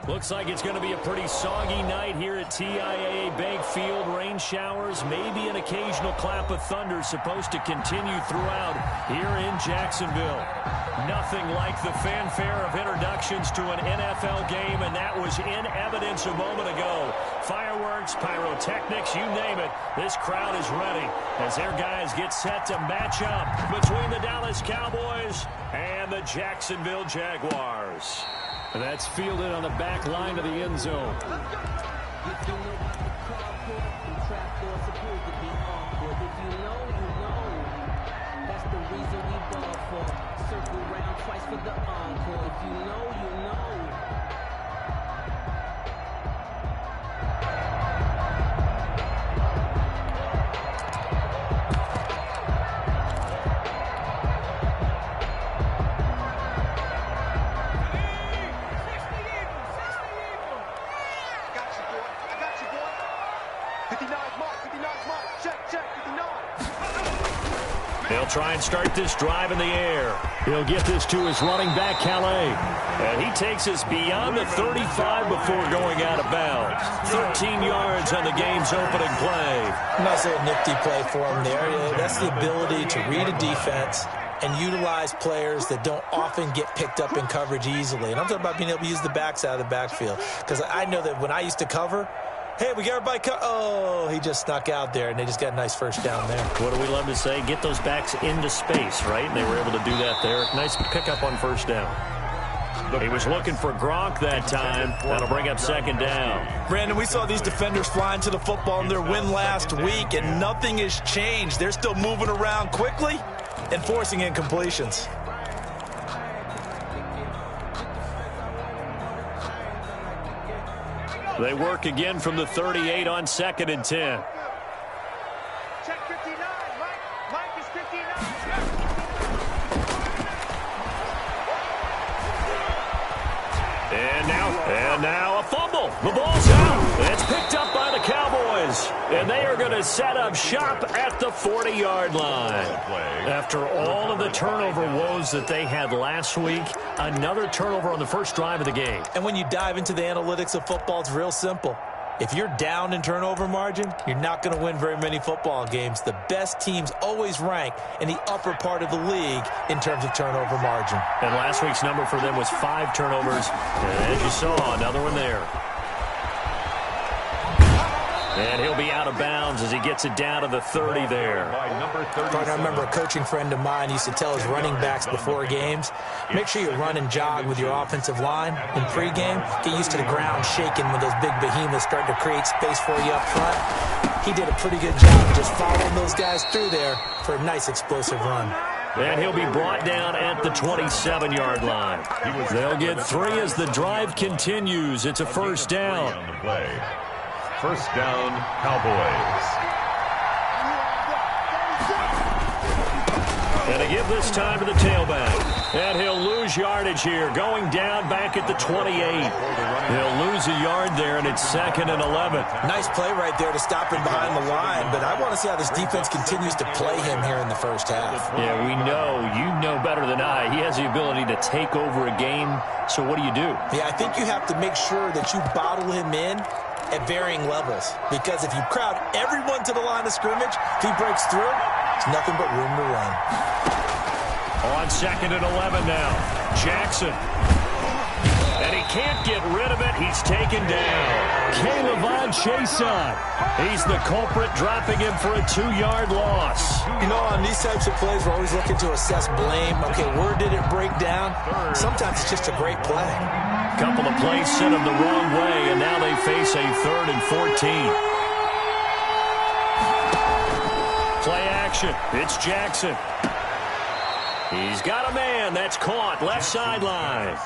Looks like it's going to be a pretty soggy night here at TIAA Bank Field. Rain showers, maybe an occasional clap of thunder supposed to continue throughout here in Jacksonville. Nothing like the fanfare of introductions to an NFL game, and that was in evidence a moment ago. Fireworks, pyrotechnics, you name it. This crowd is ready as their guys get set to match up between the Dallas Cowboys and the Jacksonville Jaguars. And that's fielded on the back line of the end zone. That's the reason we ball for. Circle round twice for the encore. If you know, you know. They'll try and start this drive in the air. He'll get this to his running back, Calais. And he takes us beyond the 35 before going out of bounds. 13 yards on the game's opening play. Nice little nifty play for him there. That's the ability to read a defense and utilize players that don't often get picked up in coverage easily. And I'm talking about being able to use the backs out of the backfield. Because I know that when I used to cover, hey, we got everybody oh, he just snuck out there, and they just got a nice first down there. What do we love to say? Get those backs into space, right? And they were able to do that there. Nice pickup on first down. He was looking for Gronk that time. That'll bring up second down. Brandon, we saw these defenders flying to the football in their win last week, and nothing has changed. They're still moving around quickly and forcing incompletions. They work again from the 38 on 2nd and 10. Check 59, Mike is 59. And now a fumble. The ball's out. It's picked up by the Cowboys. And they are going to set up shop at the 40-yard line. After all of the turnover woes that they had last week, another turnover on the first drive of the game. And when you dive into the analytics of football, it's real simple. If you're down in turnover margin, you're not going to win very many football games. The best teams always rank in the upper part of the league in terms of turnover margin. And last week's number for them was 5 turnovers. And as you saw, another one there. And he'll be out of bounds as he gets it down to the 30 there. I remember a coaching friend of mine used to tell his running backs before games, make sure you run and jog with your offensive line in pregame. Get used to the ground shaking when those big behemoths start to create space for you up front. He did a pretty good job of just following those guys through there for a nice explosive run. And he'll be brought down at the 27-yard line. They'll get 3 as the drive continues. It's a first down. First down, Cowboys. And to give this time to the tailback. And he'll lose yardage here, going down back at the 28. He'll lose a yard there, and it's 2nd and 11. Nice play right there to stop him behind the line, but I want to see how this defense continues to play him here in the first half. Yeah, we know. You know better than I. He has the ability to take over a game, so what do you do? Yeah, I think you have to make sure that you bottle him in at varying levels, because if you crowd everyone to the line of scrimmage, if he breaks through, there's nothing but room to run. On 2nd and 11 now, Jackson. And he can't get rid of it. He's taken down. Caleb Chason. He's the culprit, dropping him for a 2-yard loss. You know, on these types of plays, we're always looking to assess blame. Okay, where did it break down? Sometimes it's just a great play. Couple of plays sent them the wrong way, and now they face a 3rd and 14. Play action. It's Jackson. He's got a man. That's caught. Left sideline.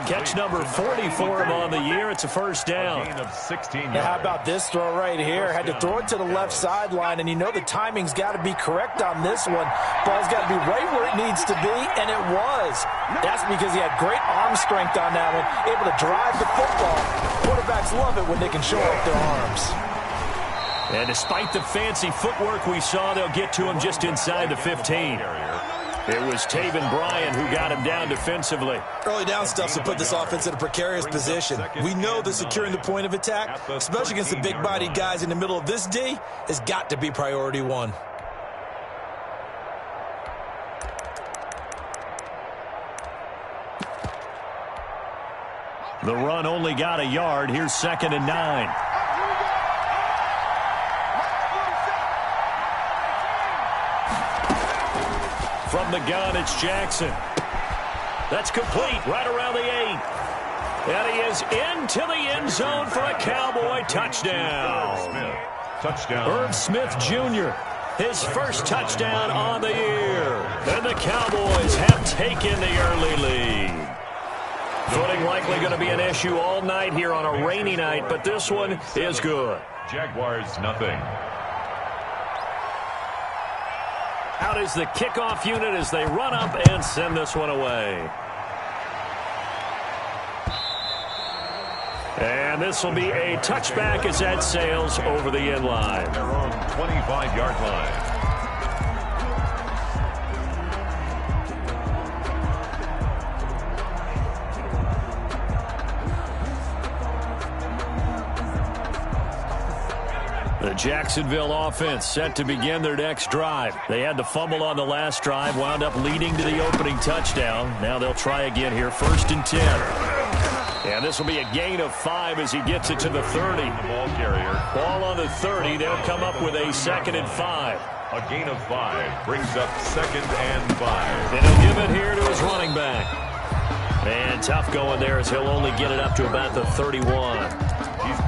Catch number 40 for him on the year. It's a first down. Now, how about this throw right here? Had to throw it to the left sideline, and you know the timing's got to be correct on this one. Ball's got to be right where it needs to be, and it was. That's because he had great arm strength on that one, able to drive the football. Quarterbacks love it when they can show off their arms. And despite the fancy footwork we saw, they'll get to him just inside the 15. It was Taven Bryan who got him down defensively. Early down stuff to put this offense in a precarious position. We know that securing the point of attack, especially against the big-bodied guys in the middle of this D, has got to be priority one. The run only got a yard. Here's 2nd and 9. From the gun, it's Jackson. That's complete right around the 8. And he is into the end zone for a Cowboy touchdown. Touchdown. Irv Smith Jr., his first touchdown on the year. And the Cowboys have taken the early lead. Footing likely going to be an issue all night here on a rainy night, but this one is good. Jaguars, nothing. Out is the kickoff unit as they run up and send this one away. And this will be a touchback as that sails over the end line. Their own 25-yard line. The Jacksonville offense set to begin their next drive. They had the fumble on the last drive, wound up leading to the opening touchdown. Now they'll try again here, 1st and 10. And this will be a gain of 5 as he gets it to the 30. The ball carrier. Ball on the 30. They'll come up with a 2nd and 5. A gain of 5 brings up 2nd and 5. And he'll give it here to his running back. And tough going there as he'll only get it up to about the 31.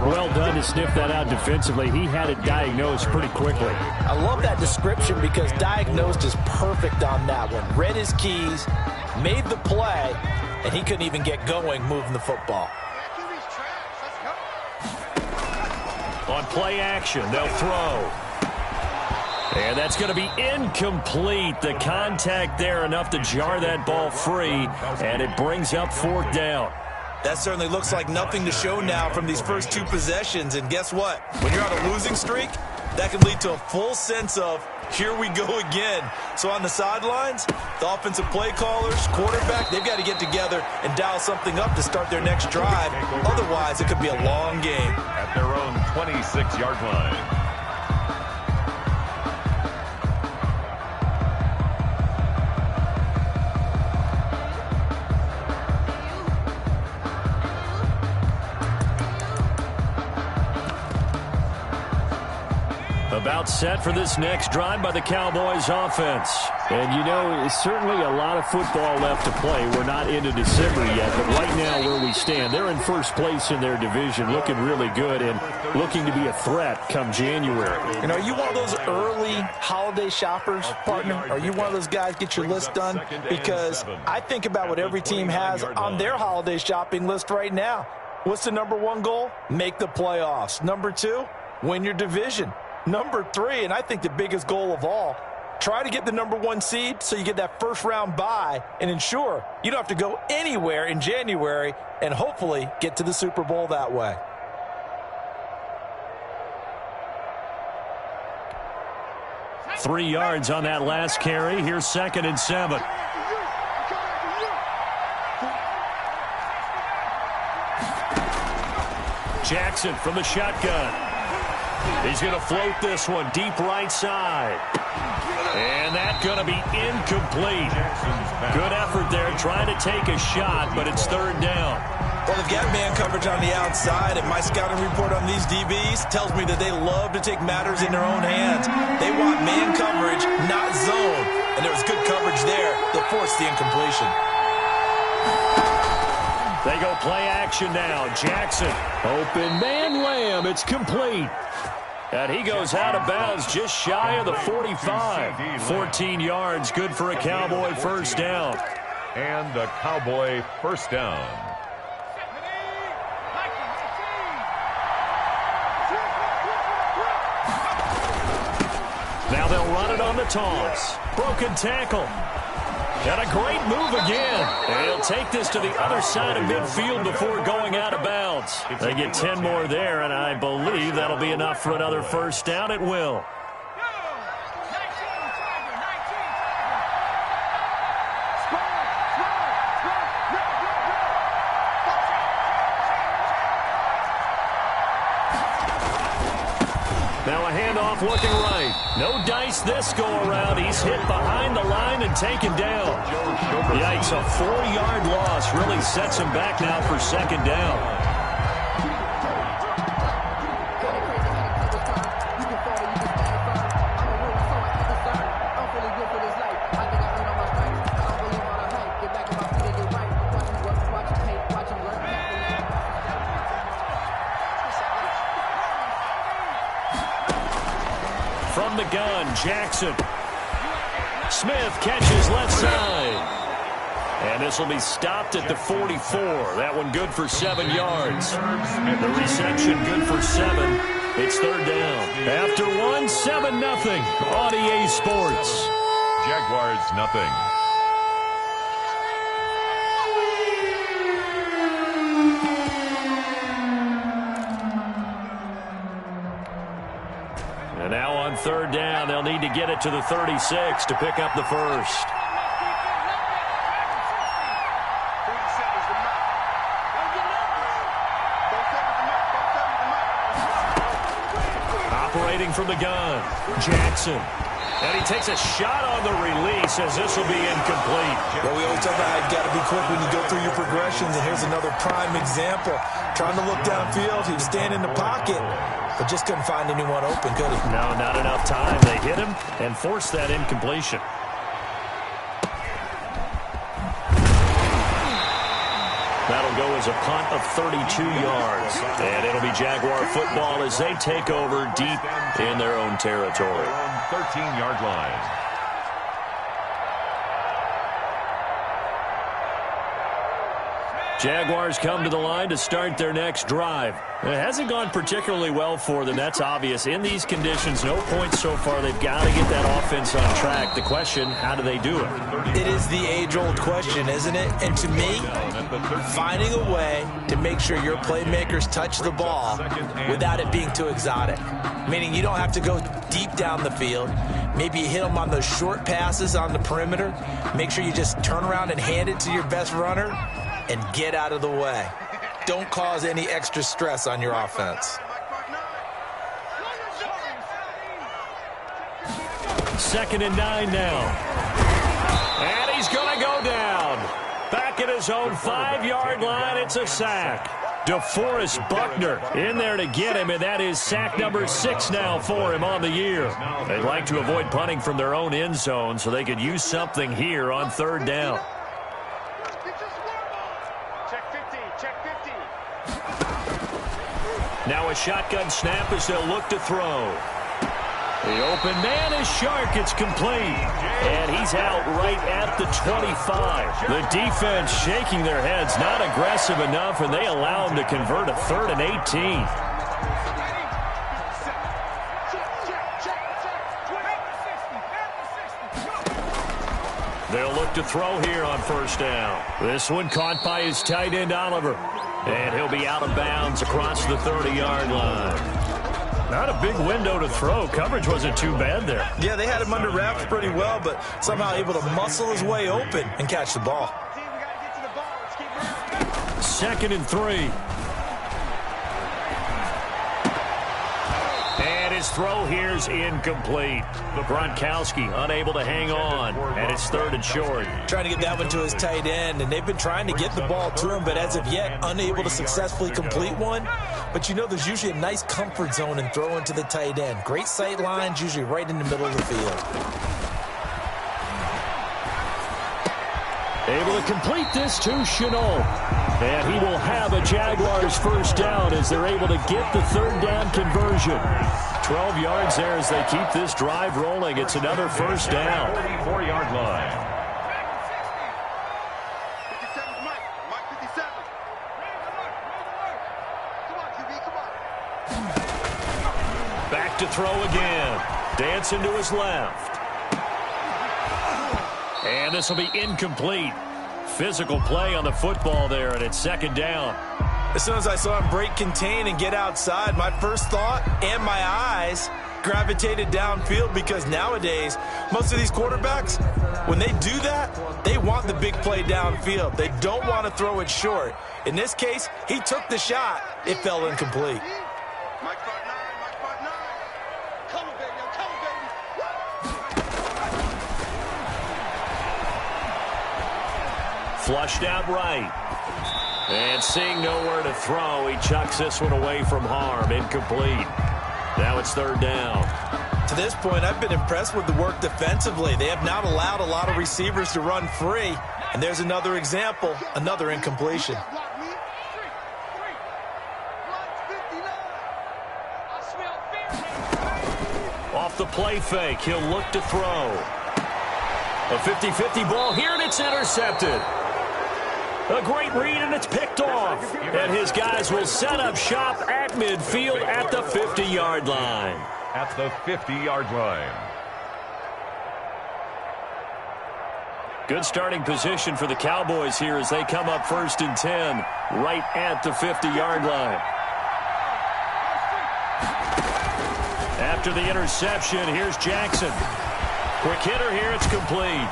Well done to sniff that out defensively. He had it diagnosed pretty quickly. I love that description because diagnosed is perfect on that one. Read his keys, made the play, and he couldn't even get going moving the football. On play action, they'll throw. And that's going to be incomplete. The contact there enough to jar that ball free, and it brings up 4th down. That certainly looks like nothing to show now from these first 2 possessions. And guess what? When you're on a losing streak, that can lead to a full sense of, here we go again. So on the sidelines, the offensive play callers, quarterback, they've got to get together and dial something up to start their next drive. Otherwise, it could be a long game. At their own 26-yard line. About set for this next drive by the Cowboys offense. And, you know, it's certainly a lot of football left to play. We're not into December yet, but right now where we stand, they're in first place in their division, looking really good and looking to be a threat come January. And are you one of those early holiday shoppers, partner? Are you one of those guys get your list done? Because I think about what every team has on their holiday shopping list right now. What's the number 1 goal? Make the playoffs. Number 2, win your division. Number 3, and I think the biggest goal of all, try to get the number 1 seed so you get that first-round bye and ensure you don't have to go anywhere in January and hopefully get to the Super Bowl that way. Three yards on that last carry. Here's 2nd and 7. Jackson from the shotgun. He's going to float this one deep right side. And that's going to be incomplete. Good effort there trying to take a shot, but it's 3rd down. Well, they've got man coverage on the outside, and my scouting report on these DBs tells me that they love to take matters in their own hands. They want man coverage, not zone. And there was good coverage there that forced the incompletion. They go play action now. Jackson. Open man Lamb. It's complete. And he goes out of bounds just shy of the 45. 14 yards, good for a Cowboy first down. And a Cowboy first down. Now they'll run it on the toss. Broken tackle. And a great move again. And he'll take this to the other side of midfield before going out of bounds. They get 10 more there, and I believe that'll be enough for another first down. It will. Now a handoff looking right. No dice this go-around. He's hit behind the line and taken down. Yikes, a 4-yard loss really sets him back now for second down. From the gun, Jackson. Smith catches left side. And this will be stopped at the 44. That one good for 7 yards. The reception good for 7. It's third down. After 1, 7-0 on EA Sports. Jaguars nothing. And now on third down, they'll need to get it to the 36 to pick up the first. Operating from the gun, Jackson. And he takes a shot on the release as this will be incomplete. Well, we always talk about you've got to be quick when you go through your progressions, and here's another prime example. Trying to look downfield, he was standing in the pocket, but just couldn't find anyone open, could he? No, not enough time. They hit him and forced that incompletion. That'll go as a punt of 32 yards. And it'll be Jaguar football as they take over deep in their own territory. 13-yard line. Jaguars come to the line to start their next drive. It hasn't gone particularly well for them. That's obvious. In these conditions, no points so far. They've got to get that offense on track. The question, how do they do it? It is the age-old question, isn't it? And to me, finding a way to make sure your playmakers touch the ball without it being too exotic. Meaning you don't have to go deep down the field. Maybe you hit them on those short passes on the perimeter. Make sure you just turn around and hand it to your best runner and get out of the way. Don't cause any extra stress on your offense. Second and 9 now. And he's going to go down. Back at his own 5-yard line, it's a sack. DeForest Buckner in there to get him, and that is sack number 6 now for him on the year. They'd like to avoid punting from their own end zone so they could use something here on third down. Now a shotgun snap as they'll look to throw. The open man is Shark. It's complete. And he's out right at the 25. The defense shaking their heads, not aggressive enough, and they allow him to convert a 3rd and 18. They'll look to throw here on first down. This one caught by his tight end, Oliver. And he'll be out of bounds across the 30-yard line. Not a big window to throw. Coverage wasn't too bad there. Yeah, they had him under wraps pretty well, but somehow able to muscle his way open and catch the ball. 2nd and 3. And his throw here's incomplete. Gronkowski unable to hang on, and it's 3rd and short. Trying to get that one to his tight end, and they've been trying to get the ball to him, but as of yet, unable to successfully complete one. But you know there's usually a nice comfort zone in throwing to the tight end. Great sight lines, usually right in the middle of the field. Able to complete this to Chenault. And he will have a Jaguars first down as they're able to get the 3rd down conversion. 12 yards there as they keep this drive rolling. It's another first down. 44-yard line. Back to throw again. Dancing to his left. And this will be incomplete. Physical play on the football there, and it's 2nd down. As soon as I saw him break contain and get outside, my first thought and my eyes gravitated downfield, because nowadays, most of these quarterbacks, when they do that, they want the big play downfield. They don't want to throw it short. In this case, he took the shot. It fell incomplete. flushed out right. And seeing nowhere to throw, he chucks this one away from harm. Incomplete. Now it's third down. To this point, I've been impressed with the work defensively. They have not allowed a lot of receivers to run free. And there's another example, another incompletion. Off the play fake, he'll look to throw. A 50-50 ball here, and it's intercepted. A great read, and it's picked off. And his guys will set up shop at midfield at the 50-yard line. At the 50-yard line. Good starting position for the Cowboys here as they come up 1st and 10 right at the 50-yard line. After the interception, here's Jackson. Quick hitter here, it's complete.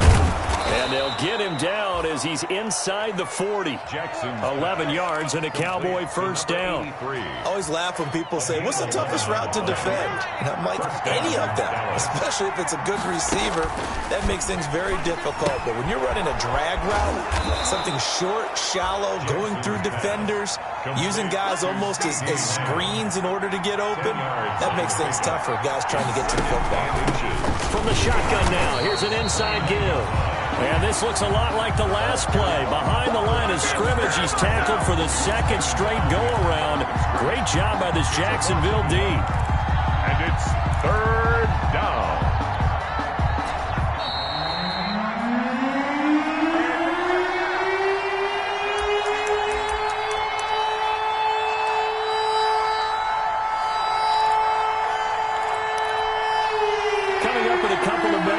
And they'll get him down as he's inside the 40. Jackson, 11 yards and a Cowboy first down. I always laugh when people say, what's the toughest route to defend? And I'm like, any of them, especially if it's a good receiver. That makes things very difficult. But when you're running a drag route, something short, shallow, going through defenders, using guys almost as screens in order to get open, that makes things tough for guys trying to get to the football. From the shotgun now, here's an inside give. And this looks a lot like the last play. Behind the line of scrimmage, he's tackled for the second straight go-around. Great job by this Jacksonville D. And it's third down.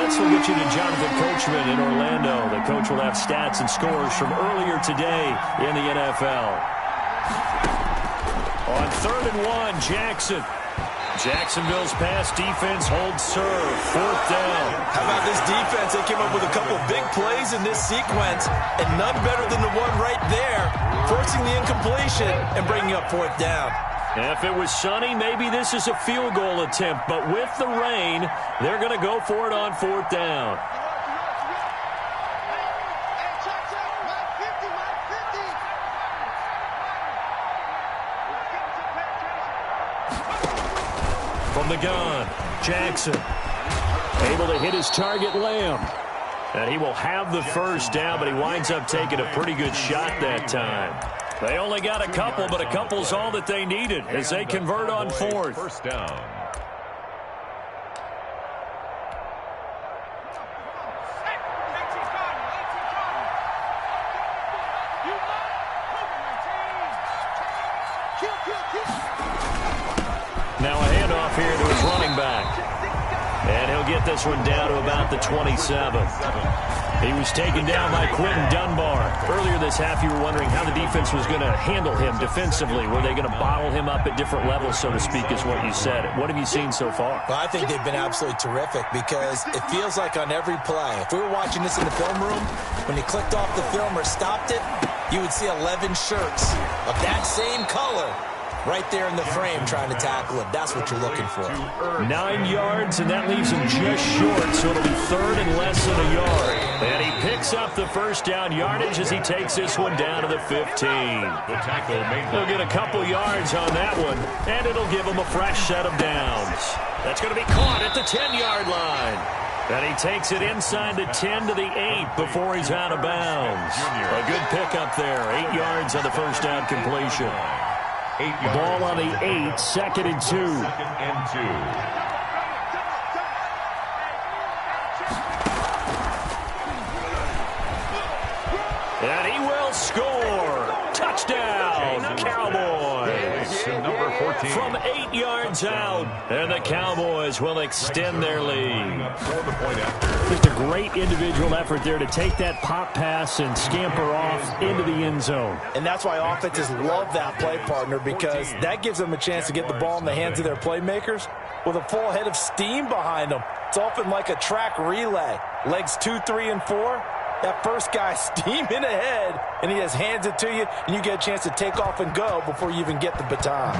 We'll get you to Jonathan Coachman in Orlando. The coach will have stats and scores from earlier today in the NFL. On 3rd and 1, Jackson. Jacksonville's pass defense holds serve. 4th down. How about this defense? They came up with a couple big plays in this sequence, and none better than the one right there, forcing the incompletion and bringing up 4th down. If it was sunny, maybe this is a field goal attempt. But with the rain, they're going to go for it on 4th down. From the gun, Jackson. Able to hit his target, Lamb. And he will have the first down, but he winds up taking a pretty good shot that time. They only got a couple, but a couple's all that they needed as they convert on 4th. First down. Now a handoff here to his running back. And he'll get this one down to about the 27. He was taken down by Quentin Dunbar. Earlier this half, you were wondering how the defense was going to handle him defensively. Were they going to bottle him up at different levels, so to speak, is what you said. What have you seen so far? Well, I think they've been absolutely terrific because it feels like on every play, if we were watching this in the film room, when he clicked off the film or stopped it, you would see 11 shirts of that same color right there in the frame trying to tackle him. That's what you're looking for. 9 yards, and that leaves him just short, so it'll be 3rd and less than a yard. And he picks up the first down yardage as he takes this one down to the 15. The tackle made. He'll get a couple yards on that one, and it'll give him a fresh set of downs. That's going to be caught at the 10-yard line. And he takes it inside the 10 to the 8 before he's out of bounds. A good pickup there. 8 yards on the first down completion. 8 yards. Ball on the 8, 2nd and 2. 2nd and 2. And he will score. Touchdown, Cowboys. Number 14. From 8 yards out. And the Cowboys will extend their lead. Just a great individual effort there to take that pop pass and scamper off into the end zone. And that's why offenses love that play partner, because that gives them a chance to get the ball in the hands of their playmakers with a full head of steam behind them. It's often like a track relay. Legs 2, 3, and 4. That first guy steaming ahead, and he just hands it to you, and you get a chance to take off and go before you even get the baton.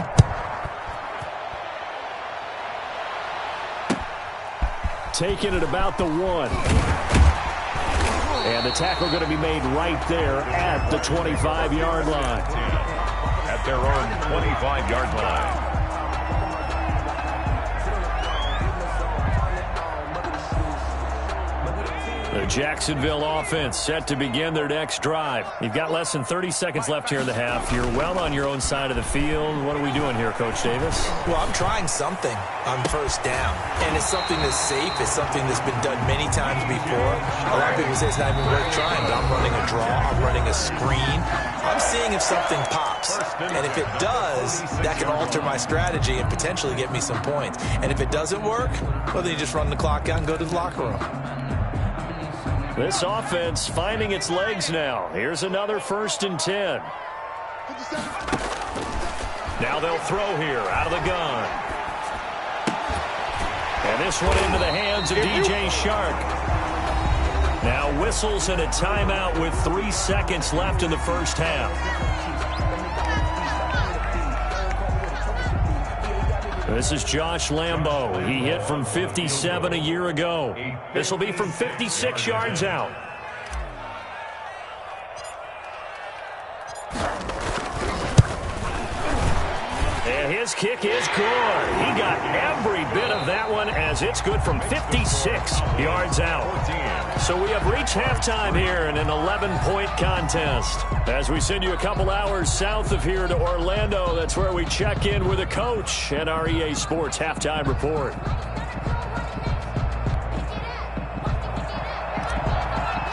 Taking it about the 1. And the tackle going to be made right there at the 25-yard line. At their own 25-yard line. The Jacksonville offense set to begin their next drive. You've got less than 30 seconds left here in the half. You're well on your own side of the field. What are we doing here, Coach Davis? Well, I'm trying something on first down, and it's something that's safe. It's something that's been done many times before. A lot of people say it's not even worth trying, but I'm running a draw. I'm running a screen. I'm seeing if something pops, and if it does, that can alter my strategy and potentially get me some points. And if it doesn't work, well, then you just run the clock out and go to the locker room. This offense finding its legs now. Here's another 1st and 10. Now they'll throw here out of the gun. And this one into the hands of DJ Shark. Now whistles and a timeout with 3 seconds left in the first half. This is Josh Lambo. He hit from 57 a year ago. This will be from 56 yards out. And his kick is good. He got every bit of that one as it's good from 56 yards out. So we have reached halftime here in an 11-point contest. As we send you a couple hours south of here to Orlando, that's where we check in with a coach and our EA Sports halftime report.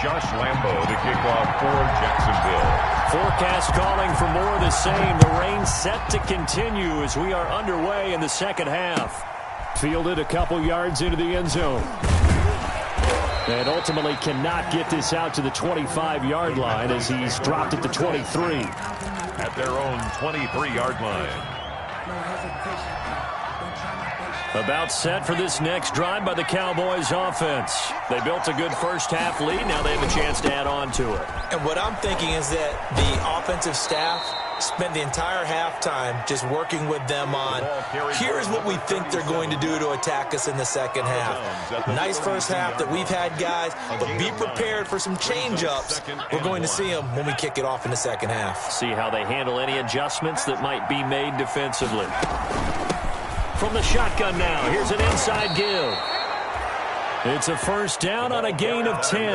Josh Lambo, the kickoff for Jacksonville. Forecast calling for more of the same. The rain set to continue as we are underway in the second half. Fielded a couple yards into the end zone. And ultimately cannot get this out to the 25-yard line as he's dropped at the 23. At their own 23-yard line. About set for this next drive by the Cowboys offense. They built a good first half lead. Now they have a chance to add on to it. And what I'm thinking is that the offensive staff spent the entire halftime just working with them on, here's what we think they're going to do to attack us in the second half. Nice first half that we've had, guys, but be prepared for some change-ups. We're going to see them when we kick it off in the second half. See how they handle any adjustments that might be made defensively. From the shotgun now, here's an inside give. It's a first down on a gain of 10.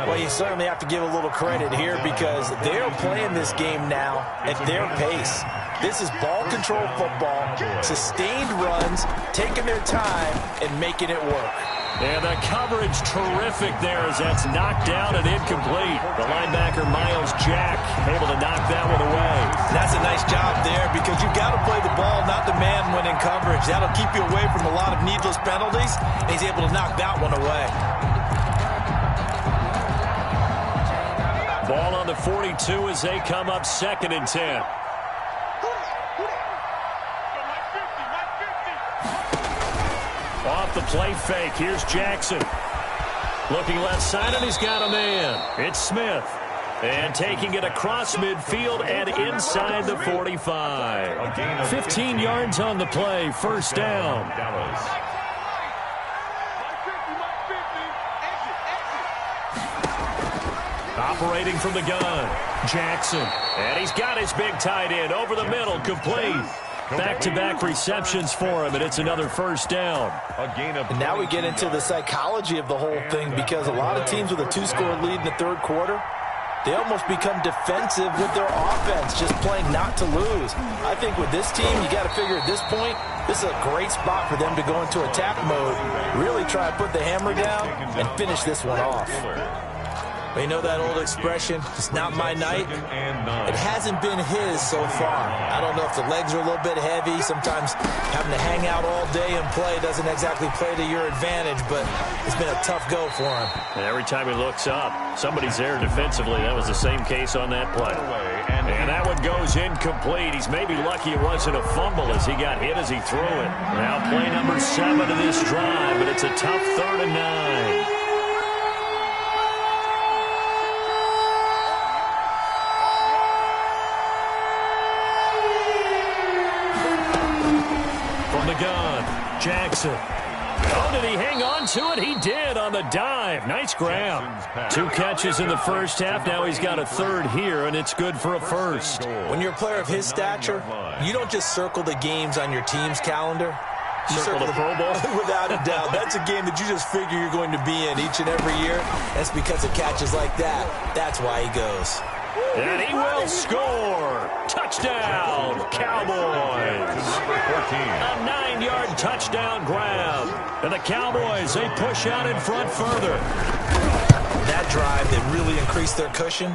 Well, you certainly have to give a little credit here because they're playing this game now at their pace. This is ball control football, sustained runs, taking their time, and making it work. And the coverage terrific there as that's knocked down and incomplete. The linebacker, Miles Jack, able to knock that one away. That's a nice job there because you've got to play the ball, not the man when in coverage. That'll keep you away from a lot of needless penalties. And he's able to knock that one away. Ball on the 42 as they come up 2nd and 10. Off the play fake, here's Jackson. Looking left side, and he's got a man. It's Smith. And taking it across midfield and inside the 45. 15 yards on the play, first down. Operating from the gun, Jackson. And he's got his big tight end over the middle, complete. Back-to-back receptions for him, and it's another first down. And now we get into the psychology of the whole thing because a lot of teams with a 2-score lead in the third quarter, they almost become defensive with their offense, just playing not to lose. I think with this team, you got to figure at this point, this is a great spot for them to go into attack mode, really try to put the hammer down and finish this one off. You know that old expression, it's not my night? It hasn't been his so far. I don't know if the legs are a little bit heavy. Sometimes having to hang out all day and play doesn't exactly play to your advantage, but it's been a tough go for him. And every time he looks up, somebody's there defensively. That was the same case on that play. And that one goes incomplete. He's maybe lucky it wasn't a fumble as he got hit as he threw it. Now play number 7 of this drive, but it's a tough 3rd and 9. Gun, Jackson. Oh, did he hang on to it? He did on the dive. Nice grab. 2 catches in the first half. Now he's got a third here, and it's good for a first. When you're a player of his stature, you don't just circle the games on your team's calendar. You circle the Pro Bowl? Without a doubt. That's a game that you just figure you're going to be in each and every year. That's because of catches like that. That's why he goes. And he will score. Touchdown, Cowboys. A 9-yard touchdown grab. And the Cowboys, they push out in front further. That drive that really increased their cushion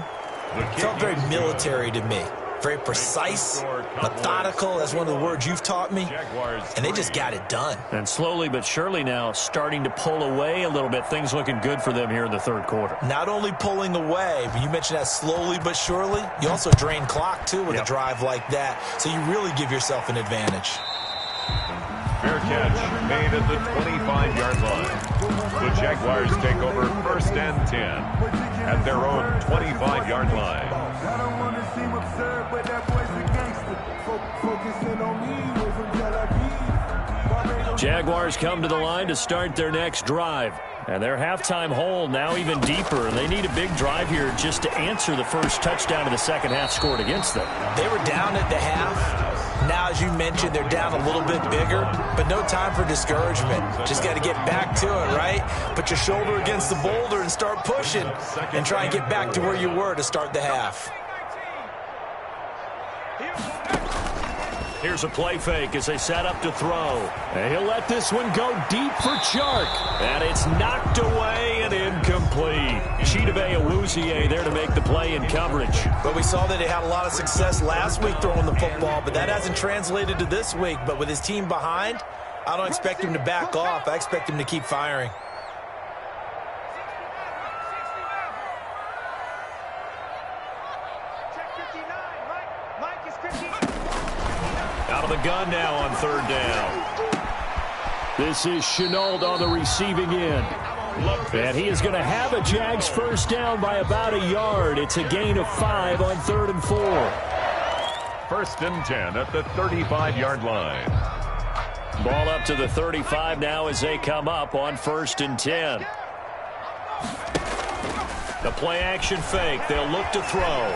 felt very military to me. Very precise, methodical. That's one of the words you've taught me. And they just got it done. And slowly but surely now starting to pull away a little bit. Things looking good for them here in the third quarter. Not only pulling away, but you mentioned that slowly but surely. You also drain clock, too, with a drive like that. So you really give yourself an advantage. Fair catch made at the 25-yard line. The Jaguars take over 1st and 10 at their own 25-yard line. I don't want to seem absurd, but that boy's a gangster. Focusing on me, way from Tel Aviv. Jaguars come to the line to start their next drive. And their halftime hole now even deeper. And they need a big drive here just to answer the first touchdown of the second half scored against them. They were down at the half. Now, as you mentioned, they're down a little bit bigger, but no time for discouragement. Just got to get back to it, right? Put your shoulder against the boulder and start pushing and try and get back to where you were to start the half. Here's a play fake as they set up to throw. And he'll let this one go deep for Chark. And it's knocked away and incomplete. LiLweezeyana's there to make the play in coverage. But we saw that he had a lot of success last week throwing the football, but that hasn't translated to this week. But with his team behind, I don't expect him to back off. I expect him to keep firing. Out of the gun now on 3rd down. This is Chenault on the receiving end. And he is going to have a Jags first down by about a yard. It's a gain of 5 on 3rd and 4. 1st and 10 at the 35-yard line. Ball up to the 35 now as they come up on 1st and 10. The play action fake. They'll look to throw.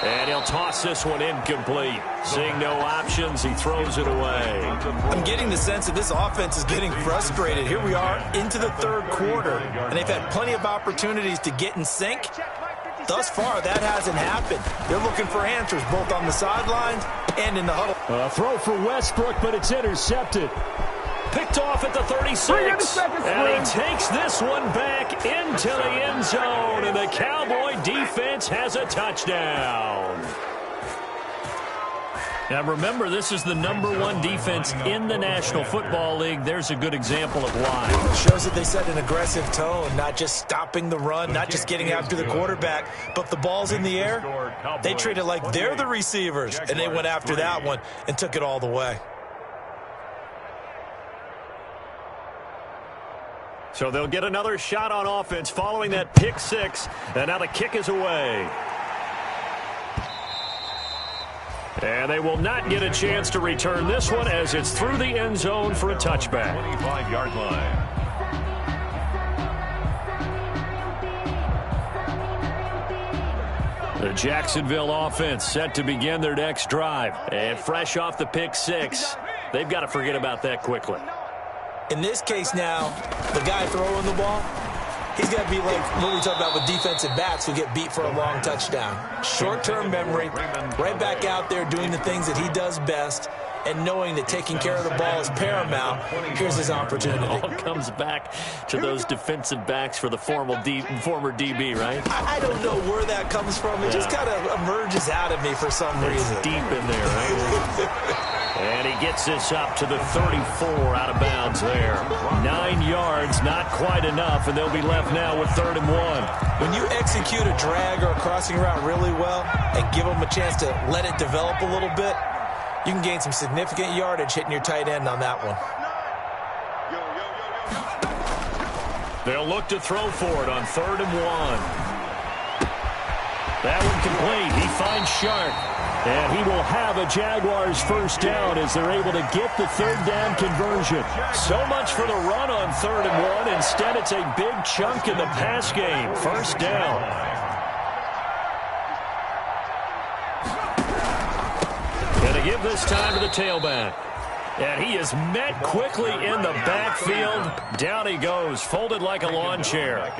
And he'll toss this one incomplete. Seeing no options, he throws it away. I'm getting the sense that this offense is getting frustrated. Here we are into the 3rd quarter, and they've had plenty of opportunities to get in sync. Thus far, that hasn't happened. They're looking for answers both on the sidelines and in the huddle. Throw for Westbrook, but it's intercepted. Picked off at the 36. And he takes this one back into the end zone. And the Cowboy defense has a touchdown. Now remember, this is the #1 defense in the National Football League. There's a good example of why. It shows that they set an aggressive tone, not just stopping the run, not just getting after the quarterback, but if the ball's in the air, they treat it like they're the receivers, and they went after that one and took it all the way. So they'll get another shot on offense following that pick 6, and now the kick is away. And they will not get a chance to return this one as it's through the end zone for a touchback. 25-yard line. The Jacksonville offense set to begin their next drive. And fresh off the pick 6, they've got to forget about that quickly. In this case now, the guy throwing the ball, he's got to be like what we talk about with defensive backs who get beat for a long touchdown. Short-term memory, right back out there doing the things that he does best, and knowing that taking care of the ball is paramount. Here's his opportunity. It all comes back to those defensive backs for the former DB, right? I don't know where that comes from. It just kind of emerges out of me for some reason. It's deep in there, right? And he gets this up to the 34 out of bounds there. 9 yards, not quite enough, and they'll be left now with 3rd and 1. When you execute a drag or a crossing route really well and give them a chance to let it develop a little bit, you can gain some significant yardage hitting your tight end on that one. They'll look to throw for it on 3rd and 1. That one complete. He finds Sharp. And he will have a Jaguars first down as they're able to get the third down conversion. So much for the run on 3rd and 1. Instead, it's a big chunk in the pass game. First down. Going to give this time to the tailback. And he is met quickly in the backfield. Down he goes, folded like a lawn chair.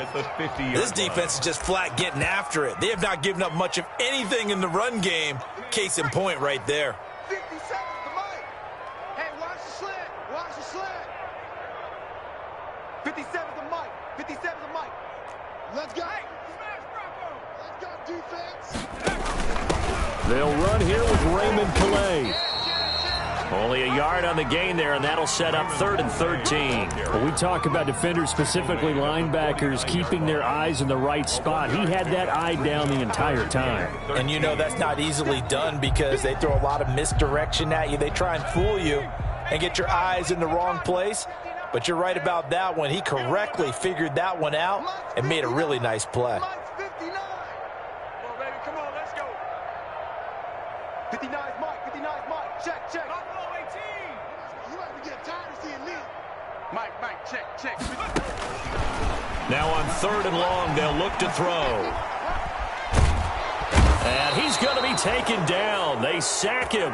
This defense is just flat getting after it. They have not given up much of anything in the run game. Case in point right there. 50 seconds to Mike. Hey, watch the slant. Watch the slant. 57 to Mike. 57 to Mike. Let's go. Hey, smash Bronco. Let's go, defense. They'll run here with Raymond Calais. Only a yard on the gain there, and that'll set up 3rd and 13. When we talk about defenders, specifically linebackers, keeping their eyes in the right spot, he had that eye down the entire time. And you know that's not easily done because they throw a lot of misdirection at you. They try and fool you and get your eyes in the wrong place. But you're right about that one. He correctly figured that one out and made a really nice play. 59. Come on, baby. Come on, let's go. 59 is Mike. 59 is Mike. Check, check. You might be getting tired of seeing me. Mike, check. Now on 3rd and long, they'll look to throw. And he's going to be taken down. They sack him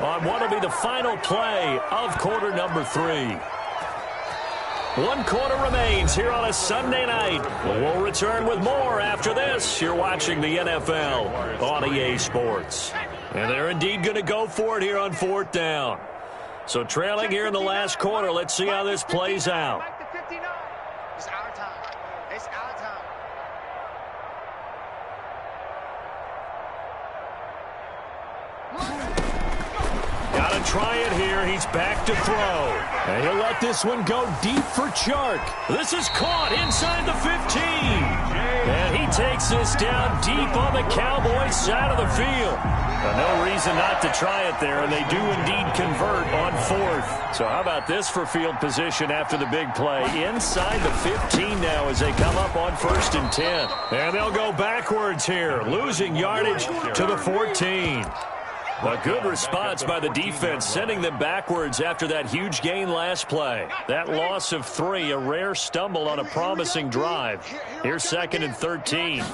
on what will be the final play of quarter number 3. 1 quarter remains here on a Sunday night. We'll return with more after this. You're watching the NFL on EA Sports. And they're indeed going to go for it here on 4th down. So trailing here in the last quarter, let's see how this plays out. It's our time. It's our time. Got to try it here. He's back to throw. And he'll let this one go deep for Chark. This is caught inside the 15. And he takes this down deep on the Cowboys side of the field. No reason not to try it there, and they do indeed convert on 4th. So how about this for field position after the big play? Inside the 15 now as they come up on 1st and 10. And they'll go backwards here, losing yardage to the 14. A good response by the defense, sending them backwards after that huge gain last play. That loss of 3, a rare stumble on a promising drive. Here's 2nd and 13.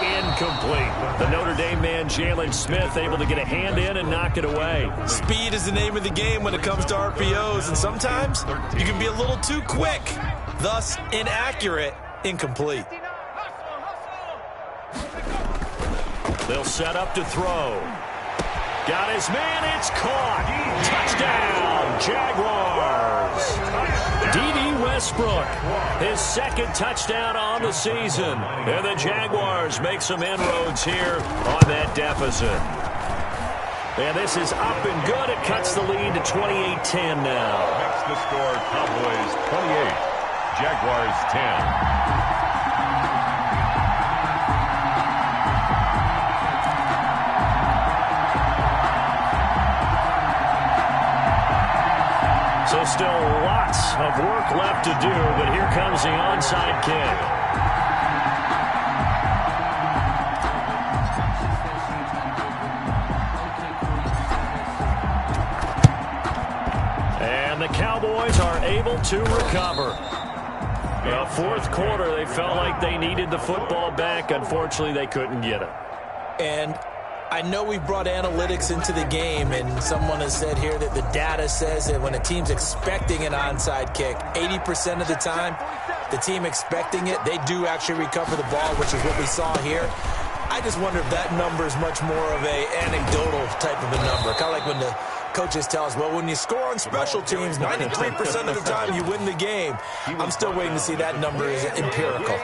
Incomplete. The Notre Dame man, Jalen Smith, able to get a hand in and knock it away. Speed is the name of the game when it comes to RPOs, and sometimes you can be a little too quick, thus inaccurate, incomplete. They'll set up to throw. Got his man, it's caught. Touchdown, Jaguars. D.D. Westbrook, his 2nd touchdown on the season. And the Jaguars make some inroads here on that deficit. And this is up and good. It cuts the lead to 28-10 now. Makes the score Cowboys 28, Jaguars 10. So still lots of work left to do, but here comes the onside kick. And the Cowboys are able to recover. The 4th quarter, they felt like they needed the football back. Unfortunately, they couldn't get it. And I know we brought analytics into the game, and someone has said here that the data says that when a team's expecting an onside kick, 80% of the time, the team expecting it, they do actually recover the ball, which is what we saw here. I just wonder if that number is much more of a anecdotal type of a number, kind of like when the coaches tell us, well, when you score on special teams, 93% of the time you win the game. I'm still waiting to see that number is empirical.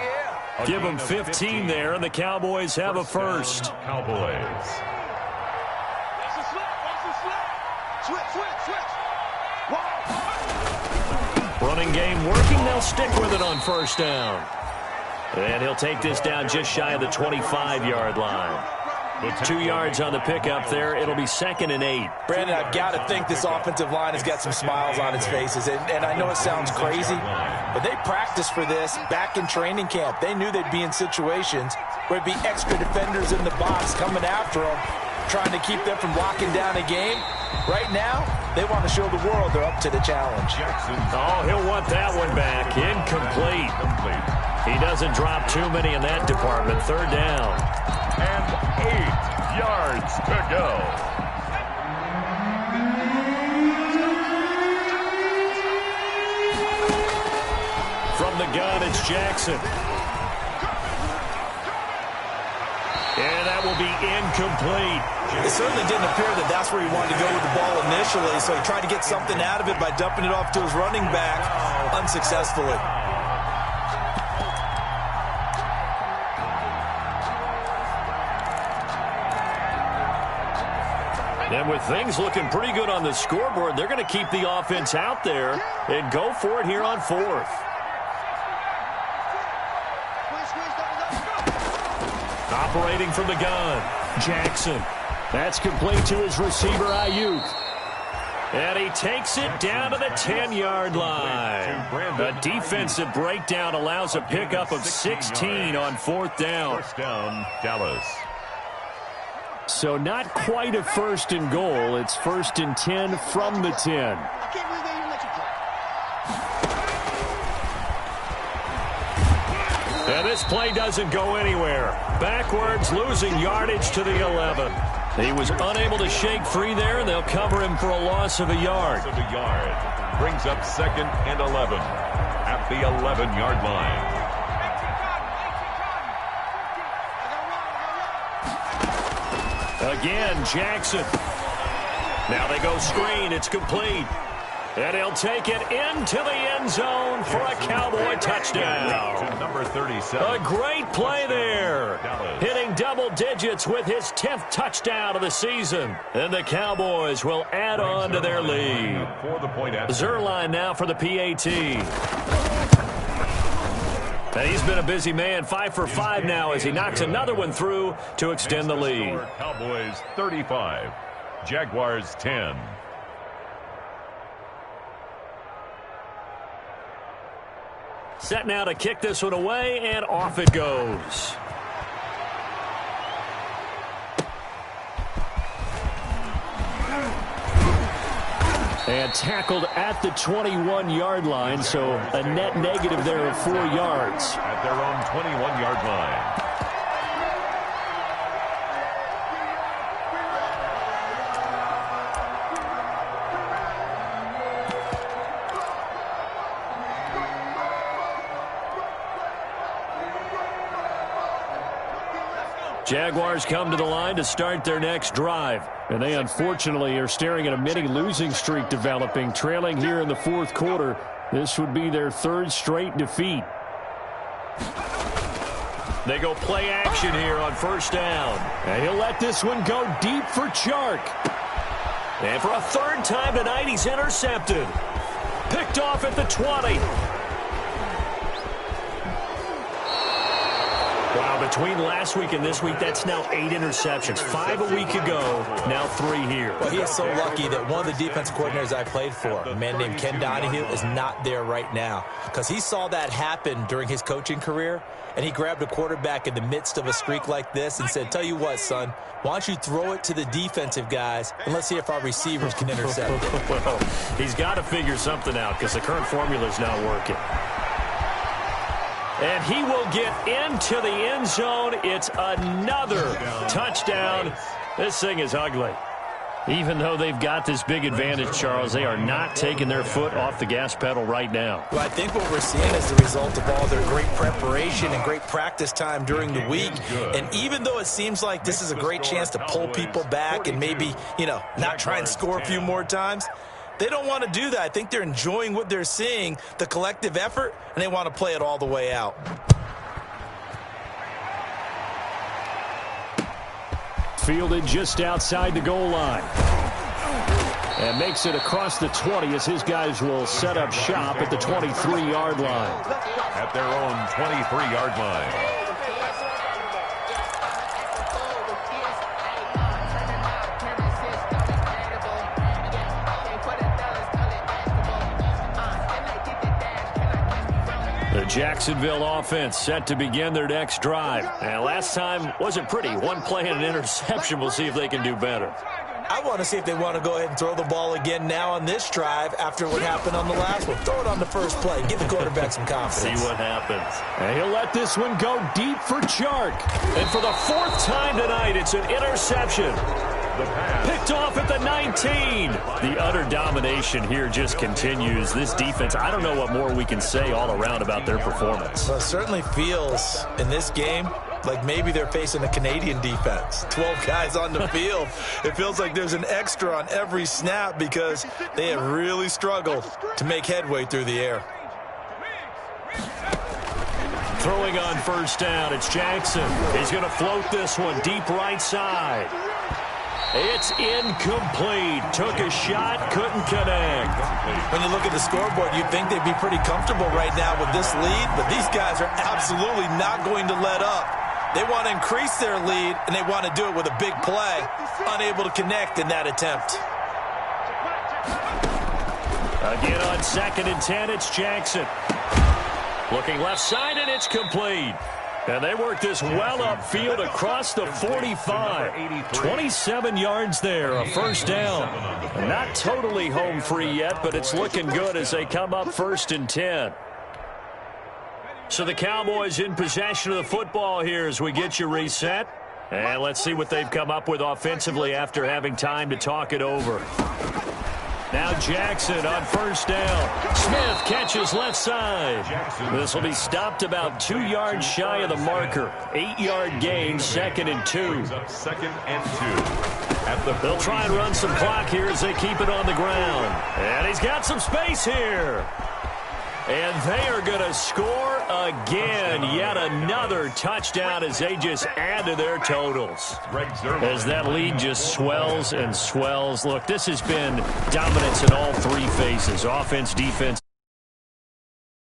Give them 15 there, and the Cowboys have a first. Cowboys. Running game working. They'll stick with it on 1st down. And he'll take this down just shy of the 25-yard line. With 2 yards on the pickup there, it'll be 2nd and 8. Brandon, I've got to think this offensive line has got some smiles on its faces. And I know it sounds crazy, But they practiced for this back in training camp. They knew they'd be in situations where it'd be extra defenders in the box coming after them, trying to keep them from locking down a game. Right now, they want to show the world they're up to the challenge. Oh, he'll want that one back. Incomplete. He doesn't drop too many in that department. Third down. And 8 yards to go. From the gun, it's Jackson. And that will be incomplete. It certainly didn't appear that that's where he wanted to go with the ball initially, so he tried to get something out of it by dumping it off to his running back unsuccessfully. And with things looking pretty good on the scoreboard, they're going to keep the offense out there and go for it here on fourth. Operating from the gun, Jackson. That's complete to his receiver, Ayuk. And he takes it down to the 10-yard line. A defensive breakdown allows a pickup of 16 on fourth down. First down, Dallas. So not quite a first and goal. It's first and 10 from the 10. And this play doesn't go anywhere. Backwards, losing yardage to the 11. He was unable to shake free there, and they'll cover him for a loss of a yard. Brings up second and 11 at the 11-yard line. Again, Jackson. Now they go screen. It's complete. And he'll take it into the end zone for a Cowboy touchdown. Number 37. A great play there. Hitting double digits with his 10th touchdown of the season. And the Cowboys will add on to their lead. Zerline now for the PAT. And he's been a busy man, 5 for 5 now as he knocks another one through to extend the lead. Cowboys 35, Jaguars 10. Set now to kick this one away, and off it goes. And tackled at the 21-yard line, so a net negative there of 4 yards. At their own 21-yard line. Jaguars come to the line to start their next drive. And they unfortunately are staring at a mini losing streak developing, trailing here in the fourth quarter. This would be their 3rd straight defeat. They go play action here on first down. And he'll let this one go deep for Chark. And for a 3rd time tonight, he's intercepted. Picked off at the 20. Wow, between last week and this week, that's now 8 interceptions. 5 a week ago, now 3 here. Well, he is so lucky that one of the defense coordinators I played for, a man named Ken Donahue, is not there right now. Because he saw that happen during his coaching career, and he grabbed a quarterback in the midst of a streak like this and said, tell you what, son, why don't you throw it to the defensive guys, and let's see if our receivers can intercept it. Well, he's got to figure something out because the current formula is not working. And he will get into the end zone. It's another touchdown. This thing is ugly. Even though they've got this big advantage, Charles, they are not taking their foot off the gas pedal right now. Well, I think what we're seeing is the result of all their great preparation and great practice time during the week. And even though it seems like this is a great chance to pull people back and maybe, not try and score a few more times, they don't want to do that. I think they're enjoying what they're seeing, the collective effort, and they want to play it all the way out. Fielded just outside the goal line. And makes it across the 20 as his guys will set up shop at the 23-yard line. At their own 23-yard line. The Jacksonville offense set to begin their next drive. And last time wasn't pretty. One play and an interception. We'll see if they can do better. I want to see if they want to go ahead and throw the ball again now on this drive after what happened on the last one. Throw it on the first play. Give the quarterback some confidence. See what happens. And he'll let this one go deep for Chark. And for the fourth time tonight, it's an interception. Picked off at the 19. The utter domination here just continues. This defense, I don't know what more we can say all around about their performance. Well, it certainly feels in this game like maybe they're facing a Canadian defense. 12 guys on the field. It feels like there's an extra on every snap because they have really struggled to make headway through the air. Throwing on first down, it's Jackson. He's going to float this one deep right side. It's incomplete. Took a shot, couldn't connect. When you look at the scoreboard, you'd think they'd be pretty comfortable right now with this lead, but these guys are absolutely not going to let up. They want to increase their lead, and they want to do it with a big play. Unable to connect in that attempt. Again on 2nd and 10, it's Jackson. Looking left side, and it's complete. And they work this well upfield across the 45. 27 yards there, a first down. Not totally home free yet, but it's looking good as they come up 1st and 10. So the Cowboys in possession of the football here as we get you reset. And let's see what they've come up with offensively after having time to talk it over. Now Jackson on first down. Smith catches left side. This will be stopped about 2 yards shy of the marker. 8-yard gain, 2nd and 2. They'll try and run some clock here as they keep it on the ground. And he's got some space here. And they are going to score again. Yet another touchdown as they just add to their totals. As that lead just swells and swells. Look, this has been dominance in all three phases. Offense, defense.